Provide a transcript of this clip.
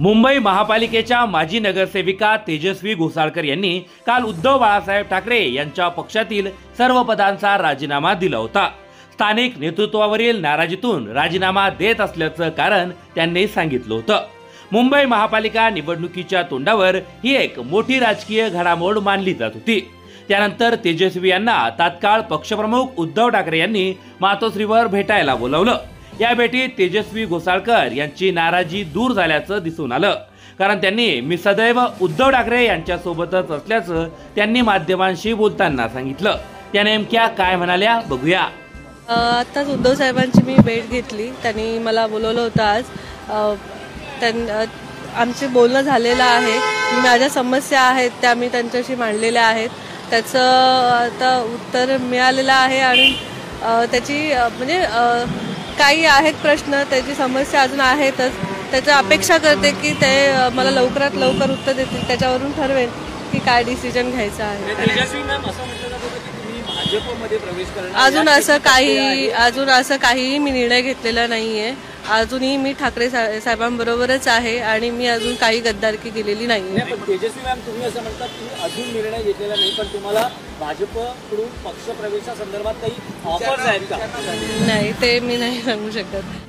मुंबई महापालिकेच्या माजी नगरसेविका तेजस्वी घोसाळकर यांनी काल उद्धव बाळासाहेब ठाकरे यांच्या पक्षातील सर्व पदांचा राजीनामा दिला होता। स्थानिक नेतृत्वावरील नाराजीतून राजीनामा देत असल्याचं कारण त्यांनी सांगितलं होतं। मुंबई महापालिका निवडणुकीच्या तोंडावर ही एक मोठी राजकीय घडामोड मानली जात होती। त्यानंतर तेजस्वी यांना तात्काळ पक्षप्रमुख उद्धव ठाकरे यांनी मातोश्रीवर भेटायला बोलावलं। या भेटीत तेजस्वी घोसाळकर यांची नाराजी दूर झाल्याचं दिसून आलं, कारण त्यांनी मी सदैव उद्धव ठाकरे यांच्या सोबतच असल्याचं त्यांनी माध्यमांशी बोलताना सांगितलं। त्या नेमक्या काय म्हणाल्या बघूया। आताच उद्धव साहेबांची मी भेट घेतली, त्यांनी मला बोलवलं होतं आज। आमचे बोलणं झालेलं आहे, माझ्या समस्या आहेत त्या मी त्यांच्याशी मांडलेल्या आहेत, त्याचं आता उत्तर मिळालेलं आहे आणि त्याची म्हणजे काही आहेत प्रश्न, त्याची समस्या अजून आहेतच। त्याच्या अपेक्षा करते की ते मला लवकरात लवकर उत्तर देतील, त्याच्यावरून ठरवेल की काय डिसिजन घ्यायचा आहे। अजून असं काही मी निर्णय घेतलेला नाहीये। अजूनही मी ठाकरे साहेबांबरोबरच आहे आणि मी अजून काही गद्दारकी केलेली नाहीये। तेजस्वी मॅम, तुम्ही असं म्हणतात की अजून निर्णय घेतलेला नाही, पण तुम्हाला भाजपकडून पक्ष प्रवेशासंदर्भात काही ऑफर्स आहेत का? नाही, ते मी नाही सांगू शकत।